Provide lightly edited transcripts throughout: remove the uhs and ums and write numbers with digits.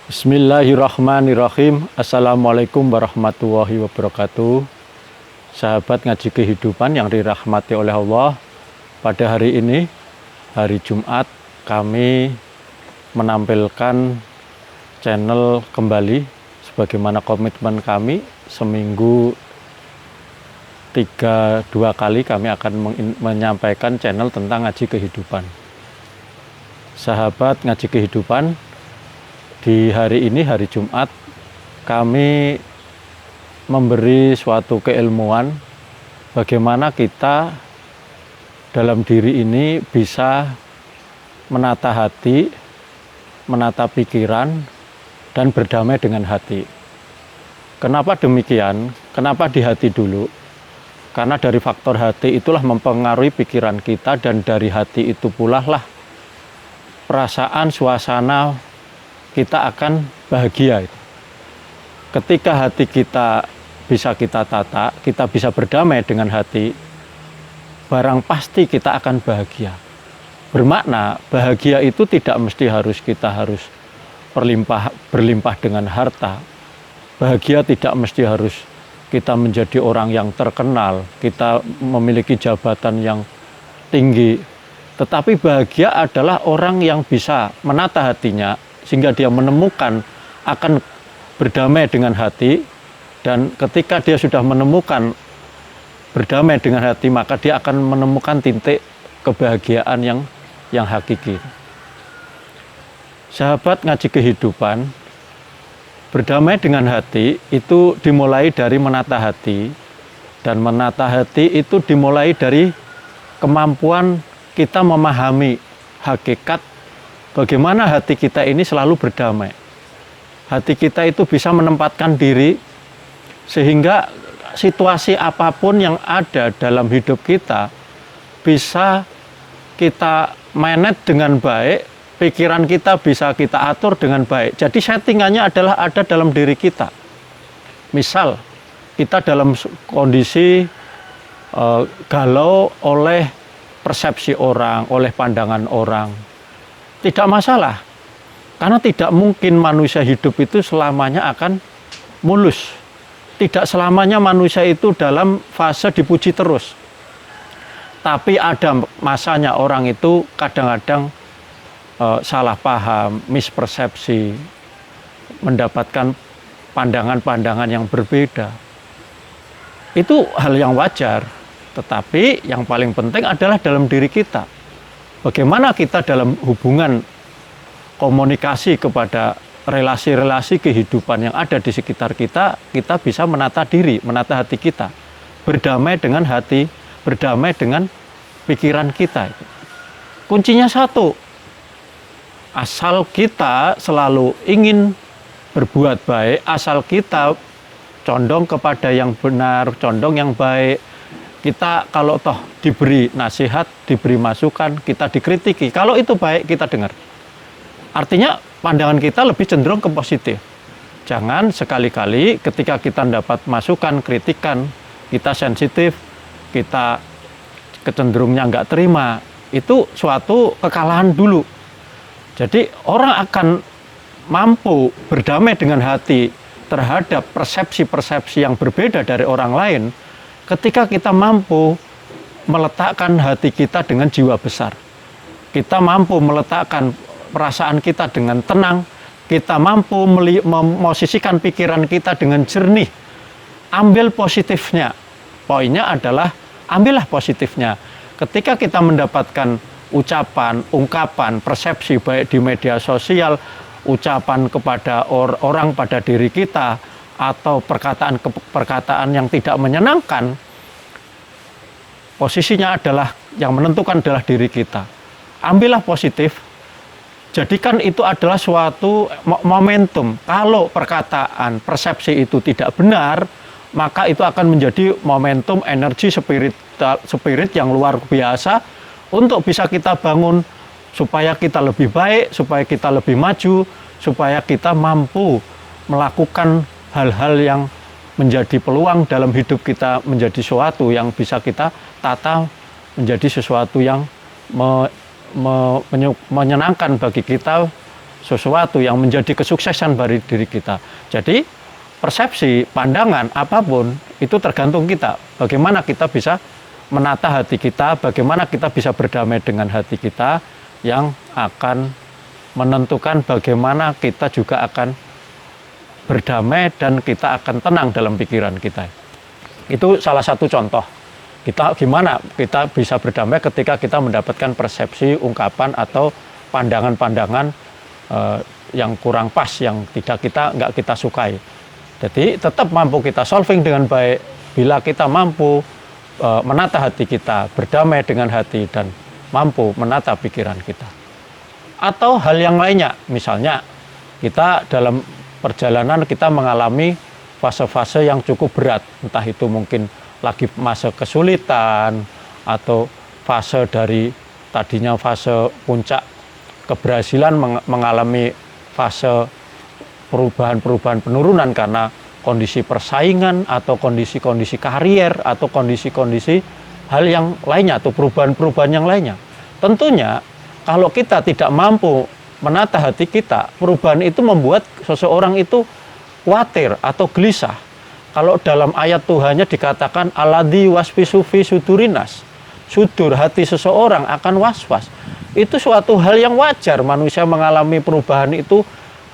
Bismillahirrahmanirrahim. Assalamualaikum warahmatullahi wabarakatuh. Sahabat ngaji kehidupan yang dirahmati oleh Allah. Pada hari ini, hari Jumat, kami menampilkan channel kembali sebagaimana komitmen kami. Seminggu 2 kali kami akan menyampaikan channel tentang ngaji kehidupan. Sahabat ngaji kehidupan, di hari ini, hari Jumat, kami memberi suatu keilmuan bagaimana kita dalam diri ini bisa menata hati, menata pikiran, dan berdamai dengan hati. Kenapa demikian? Kenapa di hati dulu? Karena dari faktor hati itulah mempengaruhi pikiran kita, dan dari hati itu pula lah perasaan, suasana kita akan bahagia. Ketika hati kita bisa kita tata, kita bisa berdamai dengan hati, barang pasti kita akan bahagia. Bermakna bahagia itu tidak mesti kita harus berlimpah dengan harta. Bahagia tidak mesti harus kita menjadi orang yang terkenal, kita memiliki jabatan yang tinggi. Tetapi bahagia adalah orang yang bisa menata hatinya, sehingga dia menemukan akan berdamai dengan hati, dan ketika dia sudah menemukan berdamai dengan hati, maka dia akan menemukan titik kebahagiaan yang hakiki. Sahabat ngaji kehidupan, berdamai dengan hati itu dimulai dari menata hati, dan menata hati itu dimulai dari kemampuan kita memahami hakikat bagaimana hati kita ini selalu berdamai. Hati kita itu bisa menempatkan diri sehingga situasi apapun yang ada dalam hidup kita bisa kita manage dengan baik, pikiran kita bisa kita atur dengan baik. Jadi settingannya adalah ada dalam diri kita. Misal kita dalam kondisi galau oleh persepsi orang, oleh pandangan orang, tidak masalah, karena tidak mungkin manusia hidup itu selamanya akan mulus. Tidak selamanya manusia itu dalam fase dipuji terus. Tapi ada masanya orang itu kadang-kadang salah paham, mispersepsi, mendapatkan pandangan-pandangan yang berbeda. Itu hal yang wajar, tetapi yang paling penting adalah dalam diri kita. Bagaimana kita dalam hubungan komunikasi kepada relasi-relasi kehidupan yang ada di sekitar kita, kita bisa menata diri, menata hati kita. Berdamai dengan hati, berdamai dengan pikiran kita. Kuncinya satu, asal kita selalu ingin berbuat baik, asal kita condong kepada yang benar, condong yang baik. Kita kalau toh diberi nasihat, diberi masukan, kita dikritiki, kalau itu baik kita dengar. Artinya pandangan kita lebih cenderung ke positif. Jangan sekali-kali ketika kita dapat masukan, kritikan, kita sensitif, kita kecenderungnya nggak terima, itu suatu kekalahan dulu. Jadi orang akan mampu berdamai dengan hati terhadap persepsi-persepsi yang berbeda dari orang lain ketika kita mampu meletakkan hati kita dengan jiwa besar. Kita mampu meletakkan perasaan kita dengan tenang, kita mampu memosisikan pikiran kita dengan jernih. Ambil positifnya. Poinnya adalah ambillah positifnya. Ketika kita mendapatkan ucapan, ungkapan, persepsi baik di media sosial, ucapan kepada orang pada diri kita, atau perkataan yang tidak menyenangkan, posisinya adalah yang menentukan adalah diri kita. Ambillah positif, jadikan itu adalah suatu momentum. Kalau perkataan, persepsi itu tidak benar, maka itu akan menjadi momentum energi spirit yang luar biasa untuk bisa kita bangun supaya kita lebih baik, supaya kita lebih maju, supaya kita mampu melakukan hal-hal yang menjadi peluang dalam hidup kita, menjadi sesuatu yang bisa kita tata menjadi sesuatu yang menyenangkan bagi kita, sesuatu yang menjadi kesuksesan bagi diri kita. Jadi persepsi, pandangan, apapun itu tergantung kita. Bagaimana kita bisa menata hati kita, bagaimana kita bisa berdamai dengan hati kita, yang akan menentukan bagaimana kita juga akan berdamai dan kita akan tenang dalam pikiran kita. Itu salah satu contoh. Gimana kita bisa berdamai ketika kita mendapatkan persepsi, ungkapan, atau pandangan-pandangan yang kurang pas, yang nggak kita sukai. Jadi tetap mampu kita solving dengan baik bila kita mampu menata hati kita, berdamai dengan hati, dan mampu menata pikiran kita. Atau hal yang lainnya, misalnya kita dalam perjalanan kita mengalami fase-fase yang cukup berat, entah itu mungkin lagi masa kesulitan, atau fase dari tadinya fase puncak keberhasilan mengalami fase perubahan penurunan karena kondisi persaingan, atau kondisi-kondisi karier, atau kondisi-kondisi hal yang lainnya, atau perubahan-perubahan yang lainnya. Tentunya kalau kita tidak mampu menata hati kita, perubahan itu membuat seseorang itu khawatir atau gelisah. Kalau dalam ayat Tuhannya dikatakan alladzi waswisu fi sudurinas, sudur hati seseorang akan was-was. Itu suatu hal yang wajar, manusia mengalami perubahan itu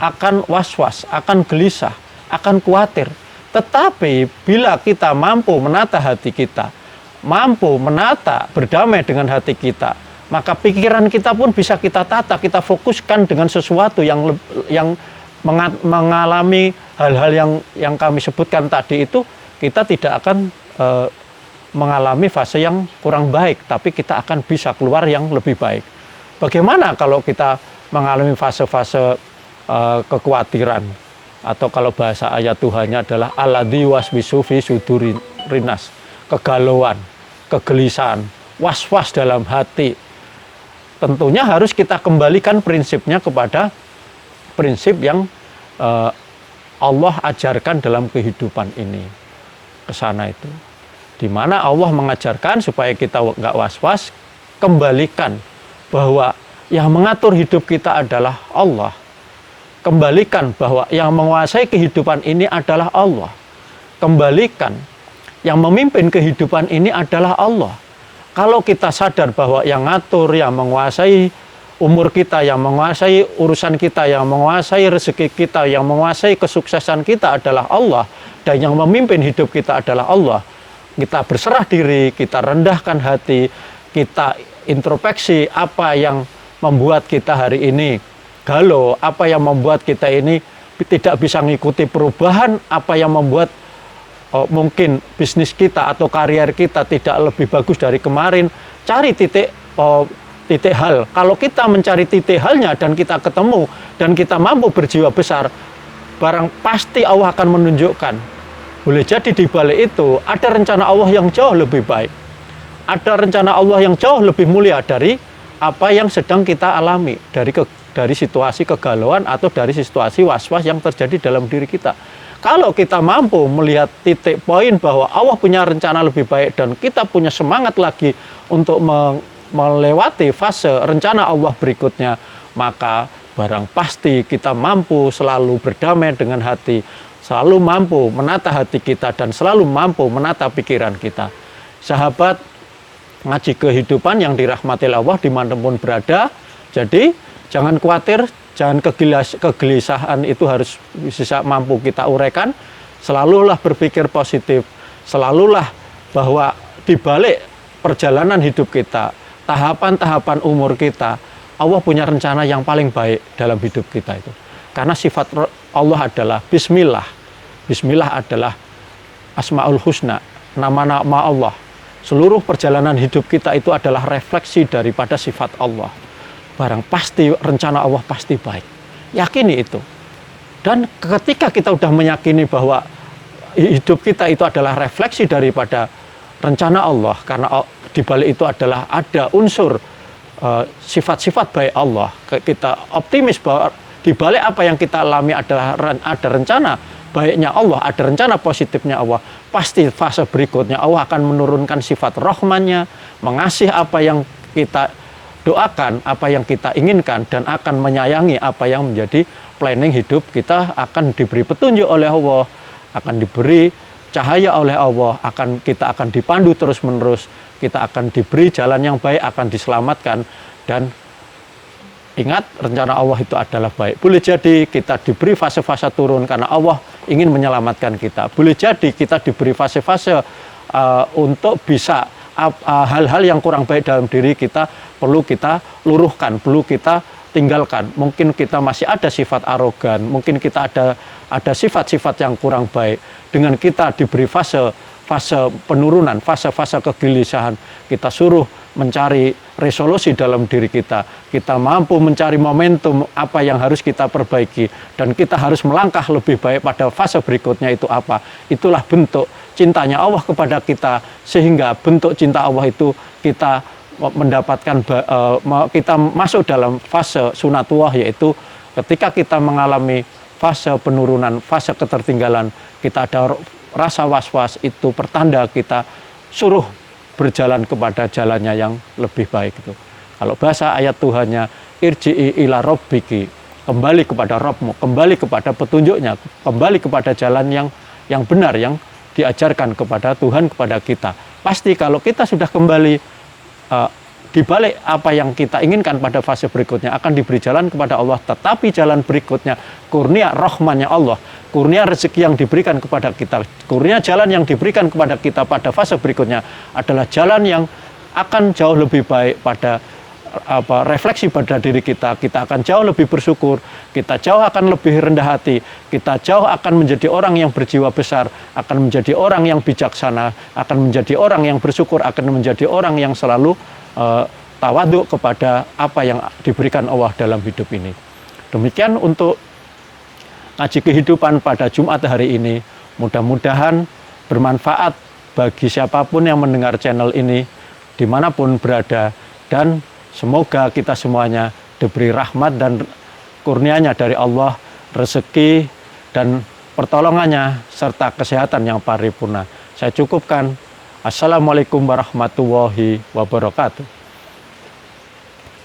akan was-was, akan gelisah, akan khawatir. Tetapi bila kita mampu menata hati kita, mampu menata, berdamai dengan hati kita, maka pikiran kita pun bisa kita tata, kita fokuskan dengan sesuatu yang mengalami hal-hal yang kami sebutkan tadi itu, kita tidak akan mengalami fase yang kurang baik, tapi kita akan bisa keluar yang lebih baik. Bagaimana kalau kita mengalami fase-fase kekhawatiran, atau kalau bahasa ayat Tuhannya adalah alladzi waswisu fi sudurinas, kegalauan, kegelisahan, was-was dalam hati. Tentunya harus kita kembalikan prinsipnya kepada prinsip yang Allah ajarkan dalam kehidupan ini, ke sana itu. Di mana Allah mengajarkan supaya kita nggak was-was, kembalikan bahwa yang mengatur hidup kita adalah Allah. Kembalikan bahwa yang menguasai kehidupan ini adalah Allah. Kembalikan yang memimpin kehidupan ini adalah Allah. Kalau kita sadar bahwa yang ngatur, yang menguasai umur kita, yang menguasai urusan kita, yang menguasai rezeki kita, yang menguasai kesuksesan kita adalah Allah, dan yang memimpin hidup kita adalah Allah, kita berserah diri, kita rendahkan hati, kita introspeksi apa yang membuat kita hari ini galau, apa yang membuat kita ini tidak bisa mengikuti perubahan, apa yang membuat mungkin bisnis kita atau karier kita tidak lebih bagus dari kemarin. Cari titik hal. Kalau kita mencari titik halnya dan kita ketemu dan kita mampu berjiwa besar, barang pasti Allah akan menunjukkan. Boleh jadi di balik itu ada rencana Allah yang jauh lebih baik. Ada rencana Allah yang jauh lebih mulia dari apa yang sedang kita alami, dari situasi kegalauan atau dari situasi was-was yang terjadi dalam diri kita. Kalau kita mampu melihat titik poin bahwa Allah punya rencana lebih baik dan kita punya semangat lagi untuk melewati fase rencana Allah berikutnya, maka barang pasti kita mampu selalu berdamai dengan hati, selalu mampu menata hati kita, dan selalu mampu menata pikiran kita. Sahabat ngaji kehidupan yang dirahmati Allah dimanapun berada, jadi jangan khawatir, jangan kegelisahan itu harus bisa mampu kita uraikan. Selalulah berpikir positif, selalulah bahwa di balik perjalanan hidup kita, tahapan-tahapan umur kita, Allah punya rencana yang paling baik dalam hidup kita itu. Karena sifat Allah adalah Bismillah. Bismillah adalah Asmaul Husna, nama-nama Allah. Seluruh perjalanan hidup kita itu adalah refleksi daripada sifat Allah. Barang pasti rencana Allah pasti baik. Yakini itu. Dan ketika kita sudah meyakini bahwa hidup kita itu adalah refleksi daripada rencana Allah, karena di balik itu adalah ada unsur sifat-sifat baik Allah, kita optimis bahwa di balik apa yang kita alami adalah ada rencana baiknya Allah, ada rencana positifnya Allah. Pasti fase berikutnya Allah akan menurunkan sifat rahmannya, mengasihi apa yang kita doakan apa yang kita inginkan dan akan menyayangi apa yang menjadi planning hidup kita, akan diberi petunjuk oleh Allah, akan diberi cahaya oleh Allah, kita akan dipandu terus-menerus, kita akan diberi jalan yang baik, akan diselamatkan. Dan ingat, rencana Allah itu adalah baik. Boleh jadi kita diberi fase-fase turun karena Allah ingin menyelamatkan kita. Boleh jadi kita diberi fase-fase untuk bisa hal-hal yang kurang baik dalam diri kita perlu kita luruhkan, perlu kita tinggalkan. Mungkin kita masih ada sifat arogan, mungkin kita ada sifat-sifat yang kurang baik. Dengan kita diberi fase penurunan, fase-fase kegelisahan, kita suruh mencari resolusi dalam diri kita. Kita mampu mencari momentum apa yang harus kita perbaiki, dan kita harus melangkah lebih baik pada fase berikutnya itu apa. Itulah bentuk cintanya Allah kepada kita, sehingga bentuk cinta Allah itu kita mendapatkan, kita masuk dalam fase sunatullah, yaitu ketika kita mengalami fase penurunan, fase ketertinggalan, kita ada rasa was-was, itu pertanda kita suruh berjalan kepada jalannya yang lebih baik itu. Kalau bahasa ayat Tuhannya, irji'i ila rabbiki, kembali kepada Rabbmu, kembali kepada petunjuknya, kembali kepada jalan yang benar yang diajarkan kepada Tuhan kepada kita. Pasti kalau kita sudah kembali di balik apa yang kita inginkan pada fase berikutnya, akan diberi jalan kepada Allah. Tetapi jalan berikutnya, kurnia rahmannya Allah, kurnia rezeki yang diberikan kepada kita, kurnia jalan yang diberikan kepada kita pada fase berikutnya adalah jalan yang akan jauh lebih baik pada refleksi pada diri kita. Kita akan jauh lebih bersyukur, kita jauh akan lebih rendah hati, kita jauh akan menjadi orang yang berjiwa besar, akan menjadi orang yang bijaksana, akan menjadi orang yang bersyukur, akan menjadi orang yang selalu tawaduk kepada apa yang diberikan Allah dalam hidup ini. Demikian untuk ngaji kehidupan pada Jumat hari ini. Mudah-mudahan bermanfaat bagi siapapun yang mendengar channel ini, dimanapun berada, dan semoga kita semuanya diberi rahmat dan kurnianya dari Allah, rezeki dan pertolongannya, serta kesehatan yang paripurna. Saya cukupkan. Assalamualaikum warahmatullahi wabarakatuh.